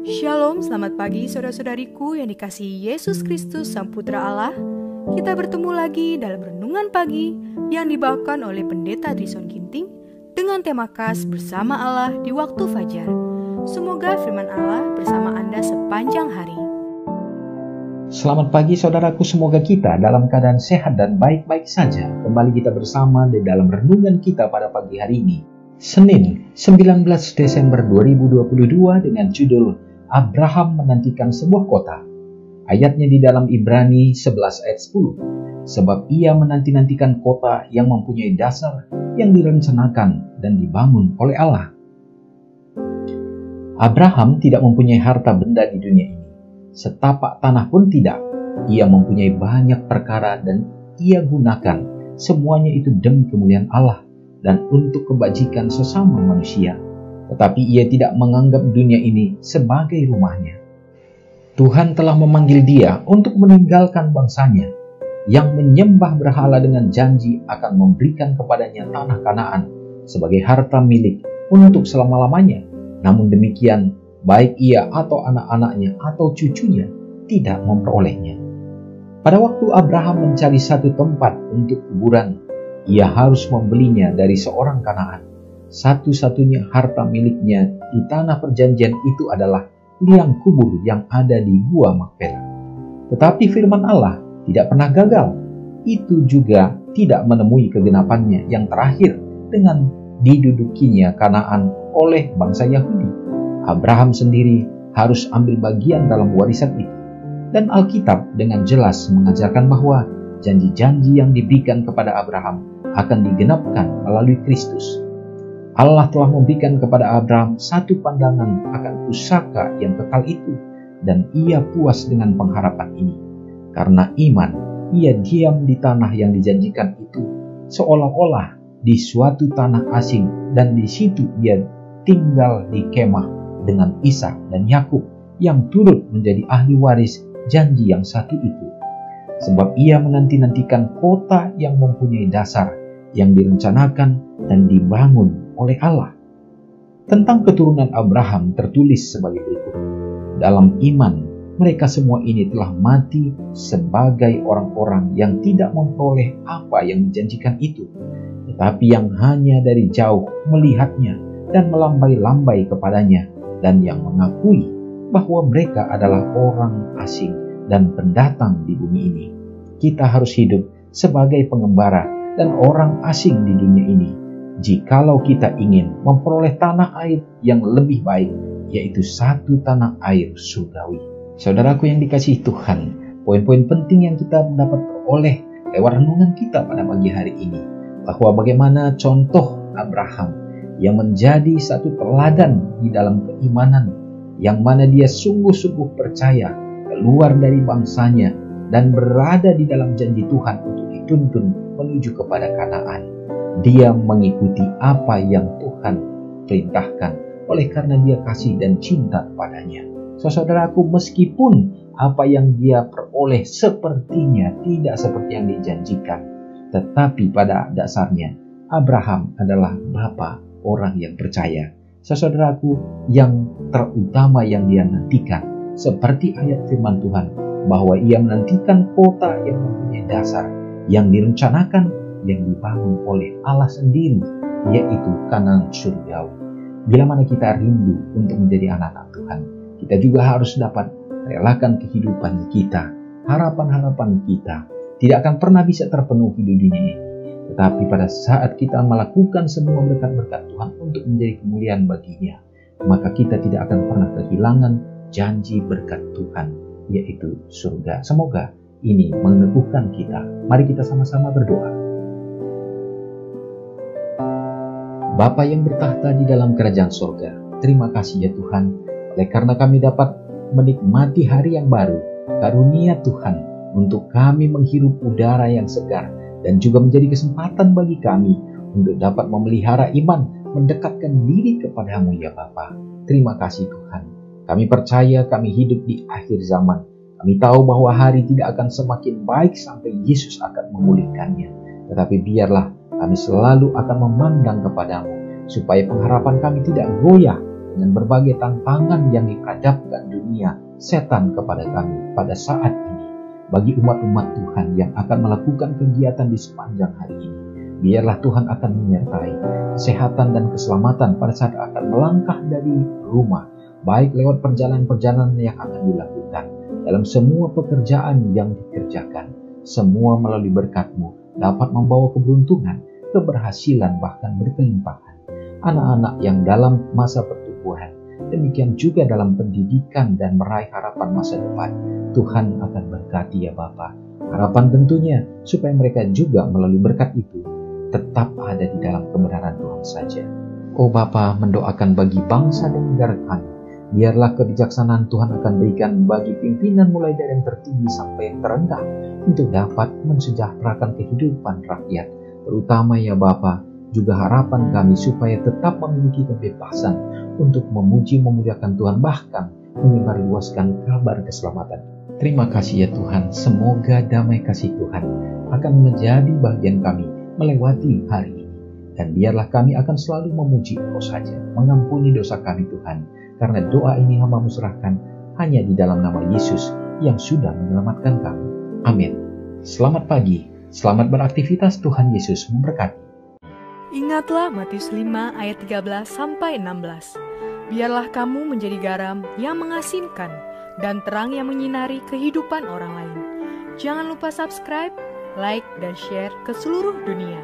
Shalom, selamat pagi saudara-saudariku yang dikasihi Yesus Kristus Sang Putra Allah. Kita bertemu lagi dalam Renungan Pagi yang dibawakan oleh Pendeta Trison Ginting dengan tema khas Bersama Allah di Waktu Fajar. Semoga firman Allah bersama Anda sepanjang hari. Selamat pagi saudaraku, semoga kita dalam keadaan sehat dan baik-baik saja. Kembali kita bersama di dalam renungan kita pada pagi hari ini, Senin 19 Desember 2022 dengan judul Abraham menantikan sebuah kota. Ayatnya di dalam Ibrani 11 ayat 10. Sebab ia menanti-nantikan kota yang mempunyai dasar, yang direncanakan dan dibangun oleh Allah. Abraham tidak mempunyai harta benda di dunia ini. Setapak tanah pun tidak. Ia mempunyai banyak perkara dan ia gunakan semuanya itu demi kemuliaan Allah dan untuk kebajikan sesama manusia. Tetapi ia tidak menganggap dunia ini sebagai rumahnya. Tuhan telah memanggil dia untuk meninggalkan bangsanya yang menyembah berhala dengan janji akan memberikan kepadanya tanah Kanaan sebagai harta milik untuk selama-lamanya. Namun demikian, baik ia atau anak-anaknya atau cucunya tidak memperolehnya. Pada waktu Abraham mencari satu tempat untuk kuburan, ia harus membelinya dari seorang Kanaan. Satu-satunya harta miliknya di tanah perjanjian itu adalah liang kubur yang ada di Gua Makpela. Tetapi firman Allah tidak pernah gagal. Itu juga tidak menemui kegenapannya yang terakhir dengan didudukinya Kanaan oleh bangsa Yahudi. Abraham sendiri harus ambil bagian dalam warisan itu. Dan Alkitab dengan jelas mengajarkan bahwa janji-janji yang diberikan kepada Abraham akan digenapkan melalui Kristus. Allah telah memberikan kepada Abraham satu pandangan akan pusaka yang kekal itu, dan ia puas dengan pengharapan ini. Karena iman, ia diam di tanah yang dijanjikan itu, seolah-olah di suatu tanah asing, dan di situ ia tinggal di kemah dengan Ishak dan Yakub yang turut menjadi ahli waris janji yang satu itu. Sebab ia menanti-nantikan kota yang mempunyai dasar, yang direncanakan dan dibangun oleh Allah. Tentang keturunan Abraham tertulis sebagai berikut. Dalam iman, mereka semua ini telah mati sebagai orang-orang yang tidak memperoleh apa yang dijanjikan itu, tetapi yang hanya dari jauh melihatnya dan melambai-lambai kepadanya, dan yang mengakui bahwa mereka adalah orang asing dan pendatang di bumi ini. Kita harus hidup sebagai pengembara dan orang asing di dunia ini, jikalau kita ingin memperoleh tanah air yang lebih baik, yaitu satu tanah air surgawi. Saudaraku yang dikasihi Tuhan, poin-poin penting yang kita dapat peroleh lewat renungan kita pada pagi hari ini, bahwa bagaimana contoh Abraham yang menjadi satu teladan di dalam keimanan, yang mana dia sungguh-sungguh percaya keluar dari bangsanya dan berada di dalam janji Tuhan untuk dituntun menuju kepada Kanaan. Dia mengikuti apa yang Tuhan perintahkan oleh karena dia kasih dan cinta kepadanya. Saudaraku, meskipun apa yang dia peroleh sepertinya tidak seperti yang dijanjikan, tetapi pada dasarnya Abraham adalah bapa orang yang percaya. Saudaraku, yang terutama yang dia nantikan, seperti ayat firman Tuhan, bahwa ia menantikan kota yang mempunyai dasar, yang direncanakan, yang dibangun oleh Allah sendiri, yaitu Kanaan surgawi. Bila mana kita rindu untuk menjadi anak-anak Tuhan, kita juga harus dapat relakan kehidupan kita, harapan-harapan kita tidak akan pernah bisa terpenuhi di dunia ini. Tetapi pada saat kita melakukan semua berkat-berkat Tuhan untuk menjadi kemuliaan baginya, maka kita tidak akan pernah kehilangan janji berkat Tuhan, yaitu surga. Semoga ini meneguhkan kita. Mari kita sama-sama berdoa. Bapa yang bertahta di dalam kerajaan surga, terima kasih ya Tuhan, oleh karena kami dapat menikmati hari yang baru, karunia Tuhan untuk kami menghirup udara yang segar, dan juga menjadi kesempatan bagi kami untuk dapat memelihara iman, mendekatkan diri kepadamu ya Bapa. Terima kasih Tuhan. Kami percaya kami hidup di akhir zaman. Kami tahu bahwa hari tidak akan semakin baik sampai Yesus akan memulihkannya. Tetapi biarlah kami selalu akan memandang kepadamu, supaya pengharapan kami tidak goyah dengan berbagai tantangan yang diperhadapkan dunia setan kepada kami pada saat ini. Bagi umat-umat Tuhan yang akan melakukan kegiatan di sepanjang hari ini, biarlah Tuhan akan menyertai kesehatan dan keselamatan pada saat akan melangkah dari rumah, baik lewat perjalanan-perjalanan yang akan dilakukan, dalam semua pekerjaan yang dikerjakan. Semua melalui berkat-Mu dapat membawa keberuntungan, keberhasilan, bahkan berkelimpahan. Anak-anak yang dalam masa pertumbuhan, demikian juga dalam pendidikan dan meraih harapan masa depan, Tuhan akan berkati ya Bapa. Harapan tentunya supaya mereka juga melalui berkat itu tetap ada di dalam kebenaran Tuhan saja. Oh Bapa, mendoakan bagi bangsa dan negara kami, biarlah kebijaksanaan Tuhan akan berikan bagi pimpinan mulai dari yang tertinggi sampai yang terendah untuk dapat mensejahterakan kehidupan rakyat, terutama ya Bapa, juga harapan kami supaya tetap memiliki kebebasan untuk memuji memuliakan Tuhan, bahkan menyebarluaskan kabar keselamatan. Terima kasih ya Tuhan, semoga damai kasih Tuhan akan menjadi bagian kami melewati hari ini. Dan biarlah kami akan selalu memuji Engkau saja, mengampuni dosa kami Tuhan, karena doa ini hamba-Mu serahkan hanya di dalam nama Yesus yang sudah menyelamatkan kami. Amin. Selamat pagi, selamat beraktivitas, Tuhan Yesus memberkati. Ingatlah Matius 5 ayat 13-16. Biarlah kamu menjadi garam yang mengasinkan dan terang yang menyinari kehidupan orang lain. Jangan lupa subscribe, like, dan share ke seluruh dunia.